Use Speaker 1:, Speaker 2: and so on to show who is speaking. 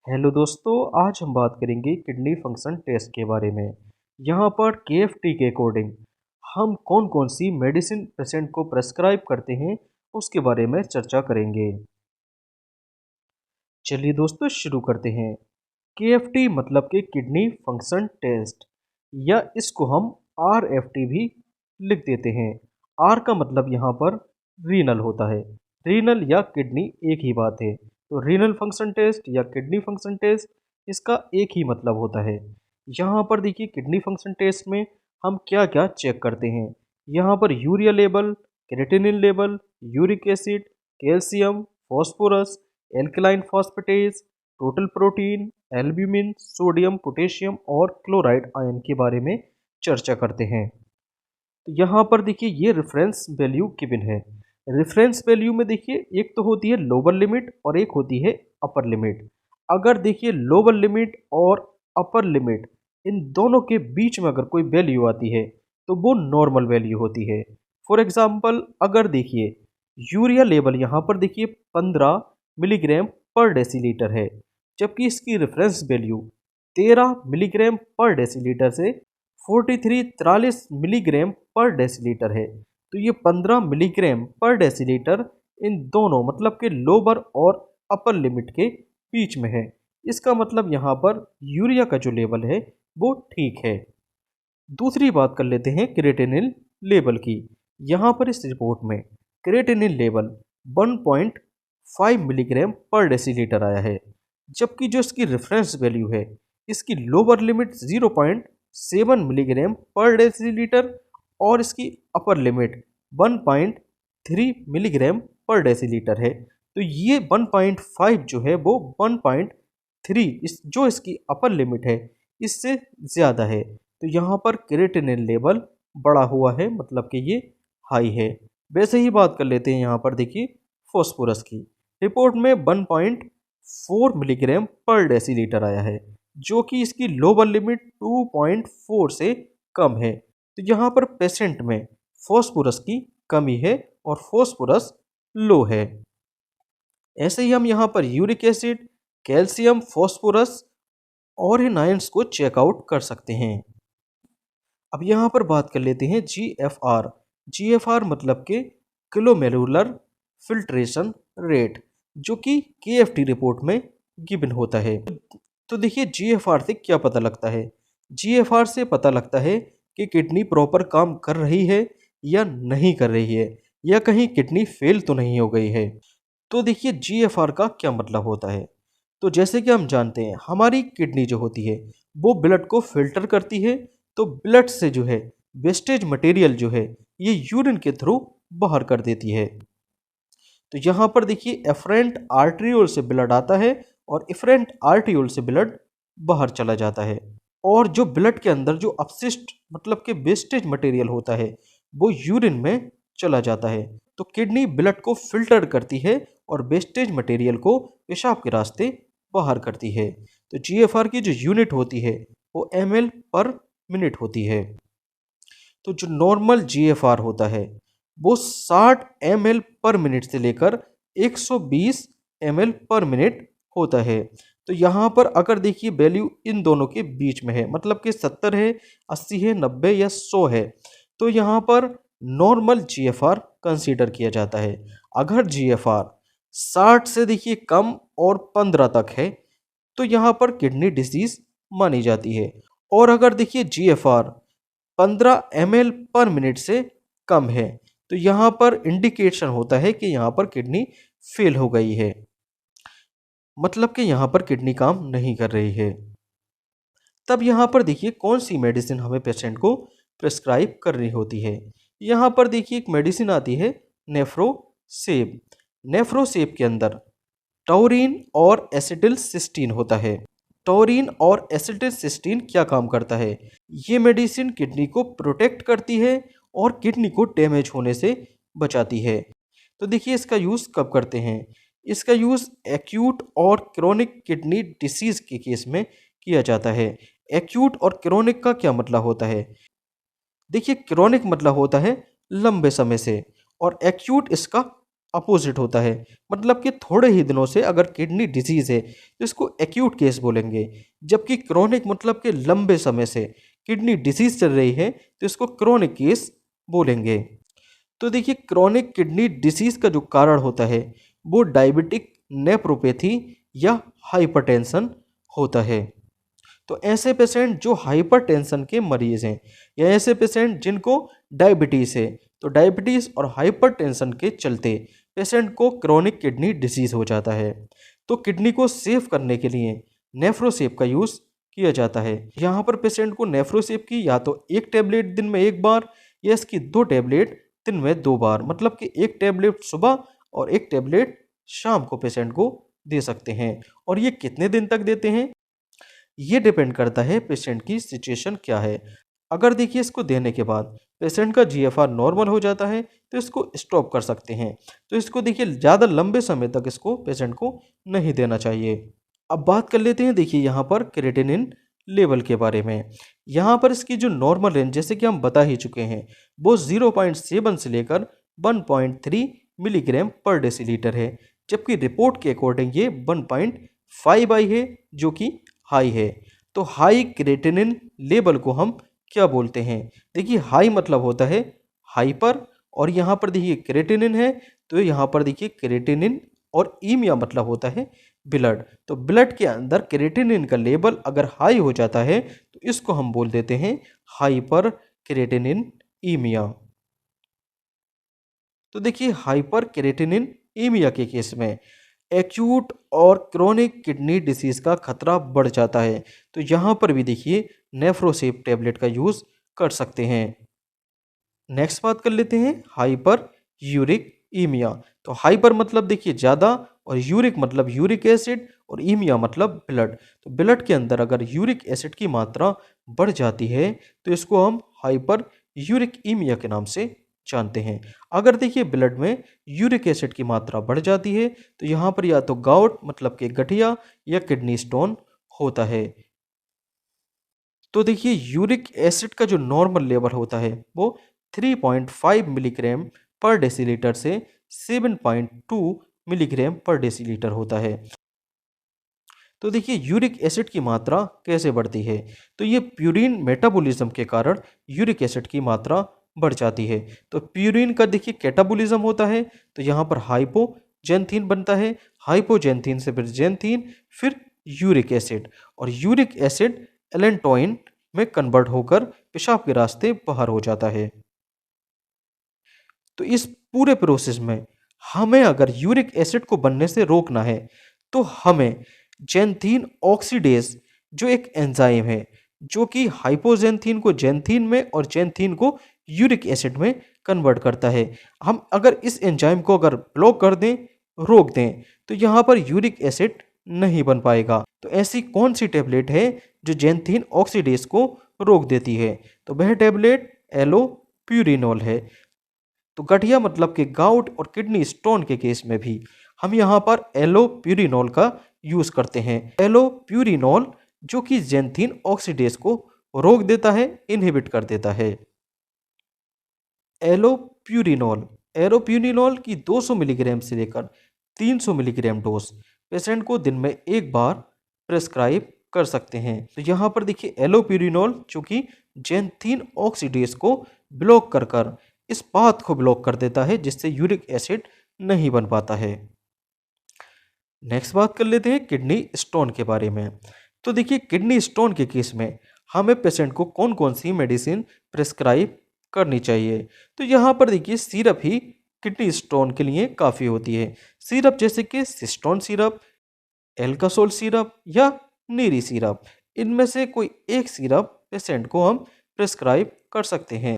Speaker 1: Hello दोस्तों, आज हम बात करेंगे किडनी फंक्शन टेस्ट के बारे में। यहाँ पर केएफटी के अकॉर्डिंग हम कौन कौन सी मेडिसिन पेशेंट को प्रेस्क्राइब करते हैं उसके बारे में चर्चा करेंगे। चलिए दोस्तों शुरू करते हैं। केएफटी मतलब कि किडनी फंक्शन टेस्ट, या इसको हम आरएफटी भी लिख देते हैं। आर का मतलब यहाँ पर रीनल होता है। रीनल या किडनी एक ही बात है, तो रीनल फंक्शन टेस्ट या किडनी फंक्शन टेस्ट इसका एक ही मतलब होता है। यहाँ पर देखिए किडनी फंक्शन टेस्ट में हम क्या क्या चेक करते हैं। यहाँ पर urea level, creatinine level, uric acid, calcium, phosphorus, alkaline phosphatase, total protein, albumin, sodium, potassium और क्लोराइड आयन के बारे में चर्चा करते हैं। तो यहाँ पर देखिए ये रेफरेंस वैल्यू गिवन है। रेफरेंस वैल्यू में देखिए एक तो होती है लोअर लिमिट और एक होती है अपर लिमिट। अगर देखिए लोअर लिमिट और अपर लिमिट इन दोनों के बीच में अगर कोई वैल्यू आती है तो वो नॉर्मल वैल्यू होती है। फॉर एग्जांपल अगर देखिए यूरिया लेवल यहाँ पर देखिए 15 मिलीग्राम पर डेसीलीटर है, जबकि इसकी रेफरेंस वैल्यू 13 मिलीग्राम पर डेसीलीटर से 43 मिलीग्राम पर डेसीलीटर है। तो ये 15 मिलीग्राम पर डेसीलीटर इन दोनों मतलब के लोअर और अपर लिमिट के बीच में है। इसका मतलब यहाँ पर यूरिया का जो लेवल है वो ठीक है। दूसरी बात कर लेते हैं क्रेटिनिन लेवल की। यहाँ पर इस रिपोर्ट में क्रेटिनिन लेवल 1.5 मिलीग्राम पर डेसीलीटर आया है, जबकि जो इसकी रेफरेंस वैल्यू है इसकी लोअर लिमिट 0.7 मिलीग्राम पर डेसीलीटर और इसकी अपर लिमिट 1.3 मिलीग्राम पर डेसीलीटर है। तो ये 1.5 जो है वो 1.3 जो इसकी अपर लिमिट है इससे ज़्यादा है। तो यहाँ पर क्रेटिनिन लेवल बढ़ा हुआ है, मतलब कि ये हाई है। वैसे ही बात कर लेते हैं यहाँ पर देखिए फॉस्फोरस की। रिपोर्ट में 1.4 मिलीग्राम पर डेसीलीटर आया है, जो कि इसकी लोअर लिमिट 2.4 से कम है। तो यहाँ पर पेशेंट में फॉस्फोरस की कमी है और फॉस्फोरस लो है। ऐसे ही हम यहाँ पर यूरिक एसिड, कैल्शियम, फॉस्फोरस और इन आयंस को चेकआउट कर सकते हैं। अब यहाँ पर बात कर लेते हैं जीएफआर। जीएफआर मतलब कि किलोमेलुलर फिल्ट्रेशन रेट, जो कि केएफटी रिपोर्ट में गिवन होता है। तो देखिए जीएफआर से क्या पता लगता है। जीएफआर से पता लगता है कि किडनी प्रॉपर काम कर रही है या नहीं कर रही है, या कहीं किडनी फेल तो नहीं हो गई है। तो देखिए जीएफआर का क्या मतलब होता है। तो जैसे कि हम जानते हैं हमारी किडनी जो होती है वो ब्लड को फिल्टर करती है। तो ब्लड से जो है वेस्टेज मटेरियल जो है ये यूरिन के थ्रू बाहर कर देती है। तो यहाँ पर देखिए एफरेंट आर्टरियोल से ब्लड आता है और इफरेंट आर्टरियोल से ब्लड बाहर चला जाता है। और जो ब्लड के अंदर जो अपशिष्ट मतलब कि वेस्टेज मटेरियल होता है वो यूरिन में चला जाता है। तो किडनी ब्लड को फिल्टर करती है और वेस्टेज मटेरियल को पेशाब के रास्ते बाहर करती है। तो जीएफआर की जो यूनिट होती है वो ml पर मिनट होती है। तो जो नॉर्मल जीएफआर होता है वो 60 ml पर मिनट से लेकर 120 ml पर मिनट होता है। तो यहाँ पर अगर देखिए वैल्यू इन दोनों के बीच में है, मतलब कि 70 है, 80 है, 90 या 100 है, तो यहाँ पर नॉर्मल जीएफआर कंसीडर किया जाता है। अगर जीएफआर 60 से देखिए कम और 15 तक है तो यहाँ पर किडनी डिसीज मानी जाती है। और अगर देखिए जीएफआर 15 ml पर मिनट से कम है तो यहाँ पर इंडिकेशन होता है कि यहाँ पर किडनी फेल हो गई है, मतलब कि यहाँ पर किडनी काम नहीं कर रही है। तब यहाँ पर देखिए कौन सी मेडिसिन हमें पेशेंट को प्रेस्क्राइब करनी होती है। यहाँ पर देखिए एक मेडिसिन आती है नेफ्रोसेब। नेफ्रोसेब के अंदर टॉरिन और एसिटिलसिस्टीन होता है। टॉरिन और एसिटिलसिस्टीन क्या काम करता है? ये मेडिसिन किडनी को प्रोटेक्ट करती है और किडनी को डैमेज होने से बचाती है। तो देखिए इसका यूज़ कब करते हैं? इसका यूज़ एक्यूट और क्रोनिक किडनी डिसीज़ के केस में किया जाता है। एक्यूट और क्रोनिक का क्या मतलब होता है? देखिए क्रोनिक मतलब होता है लंबे समय से, और एक्यूट इसका अपोजिट होता है। मतलब कि थोड़े ही दिनों से अगर किडनी डिजीज़ है तो इसको एक्यूट केस बोलेंगे, जबकि क्रोनिक मतलब कि लंबे समय से किडनी डिजीज़ चल रही है तो इसको क्रोनिक केस बोलेंगे। तो देखिए क्रोनिक किडनी डिसीज़ का जो कारण होता है वो डायबिटिक नेफ्रोपैथी या हाइपरटेंशन होता है। तो ऐसे पेशेंट जो हाइपरटेंशन के मरीज हैं या ऐसे पेशेंट जिनको डायबिटीज़ है, तो डायबिटीज़ और हाइपरटेंशन के चलते पेशेंट को क्रोनिक किडनी डिसीज़ हो जाता है। तो किडनी को सेव करने के लिए नेफ्रोसेप का यूज़ किया जाता है। यहाँ पर पेशेंट को नेफ्रोसेप की या तो एक टैबलेट दिन में एक बार या इसकी 2 टैबलेट दिन में 2 बार, मतलब कि एक टैबलेट सुबह और एक टैबलेट शाम को पेशेंट को दे सकते हैं। और ये कितने दिन तक देते हैं, ये डिपेंड करता है पेशेंट की सिचुएशन क्या है। अगर देखिए इसको देने के बाद पेशेंट का जीएफआर नॉर्मल हो जाता है तो इसको स्टॉप कर सकते हैं। तो इसको देखिए ज़्यादा लंबे समय तक इसको पेशेंट को नहीं देना चाहिए। अब बात कर लेते हैं देखिए यहाँ पर क्रिएटिनिन लेवल के बारे में। यहाँ पर इसकी जो नॉर्मल रेंज जैसे कि हम बता ही चुके हैं वो 0.7 से लेकर 1.3 मिलीग्राम पर डेसीलीटर है, जबकि रिपोर्ट के अकॉर्डिंग ये 1.5 आई है जो कि हाई है। तो हाई क्रिएटिनिन लेवल को हम क्या बोलते हैं, देखिए हाई मतलब होता है हाइपर, और यहाँ पर देखिए क्रिएटिनिन है तो यहाँ पर देखिए क्रिएटिनिन, और ईमिया मतलब होता है ब्लड। तो ब्लड के अंदर क्रिएटिनिन का लेवल अगर हाई हो जाता है तो इसको हम बोल देते हैं हाइपर क्रिएटिनिन ईमिया। तो देखिए हाइपर क्रिएटिनिन ईमिया के केस में एक्यूट और क्रोनिक किडनी डिसीज़ का खतरा बढ़ जाता है। तो यहाँ पर भी देखिए नेफ्रोसेप टैबलेट का यूज़ कर सकते हैं। नेक्स्ट बात कर लेते हैं हाइपर यूरिक ईमिया। तो हाइपर मतलब देखिए ज़्यादा, और यूरिक मतलब यूरिक एसिड, और ईमिया मतलब ब्लड। तो ब्लड के अंदर अगर यूरिक एसिड की मात्रा बढ़ जाती है तो इसको हम हाइपर यूरिक ईमिया के नाम से जानते हैं। अगर देखिए ब्लड में यूरिक एसिड की मात्रा बढ़ जाती है तो यहाँ पर या तो गाउट मतलब कि गठिया या किडनी स्टोन होता है। तो देखिए यूरिक एसिड का जो नॉर्मल लेवल होता है वो 3.5 मिलीग्राम पर डेसीलीटर से 7.2 मिलीग्राम पर डेसीलीटर होता है। तो देखिए यूरिक एसिड की मात्रा कैसे बढ़ती है, तो ये प्यूरिन मेटाबॉलिज्म के कारण यूरिक एसिड की मात्रा बढ़ जाती है। तो प्यूरिन का देखिए कैटाबॉलिज्म होता है, तो यहाँ पर हाइपोजेंथीन बनता है, हाइपोजेंथीन से फिर जेंथीन, फिर यूरिक एसिड, और यूरिक एसिड एलेंटोइन में कन्वर्ट होकर पेशाब के रास्ते बाहर हो जाता है। तो इस पूरे प्रोसेस में हमें अगर यूरिक एसिड को बनने से रोकना है तो हमें जेंथीन ऑक्सीडेज जो एक एंजाइम है जो कि हाइपोजेंथीन को जेंथीन में और जेंथीन को यूरिक एसिड में कन्वर्ट करता है, हम अगर इस एंजाइम को अगर ब्लॉक कर दें, रोक दें, तो यहाँ पर यूरिक एसिड नहीं बन पाएगा। तो ऐसी कौन सी टैबलेट है जो जेंथीन ऑक्सीडेज को रोक देती है, तो वह टैबलेट एलोप्यूरिनोल है। तो गठिया मतलब कि गाउट और किडनी स्टोन के केस में भी हम यहाँ पर एलोप्यूरिनोल का यूज़ करते हैं। एलोप्यूरिनोल जो कि जेंथीन ऑक्सीडेज को रोक देता है, इनहिबिट कर देता है। एलोप्यूरिनोल एलोप्यूरिनोल की 200 मिलीग्राम से लेकर 300 मिलीग्राम डोज पेशेंट को दिन में एक बार प्रेस्क्राइब कर सकते हैं। तो यहाँ पर देखिए एलोप्यूरिनोल जो कि जेंथीन ऑक्सीडेज को ब्लॉक कर कर इस पाथ को ब्लॉक कर देता है जिससे यूरिक एसिड नहीं बन पाता है। नेक्स्ट बात कर लेते हैं किडनी स्टोन के बारे में। तो देखिए किडनी स्टोन के केस में हमें पेशेंट को कौन कौन सी मेडिसिन प्रेस्क्राइब करनी चाहिए, तो यहाँ पर देखिए सिरप ही किडनी स्टोन के लिए काफ़ी होती है। सिरप जैसे कि सिस्टोन सिरप, एल्कासोल सिरप या नीरी सिरप, इनमें से कोई एक सिरप पेशेंट को हम प्रेस्क्राइब कर सकते हैं।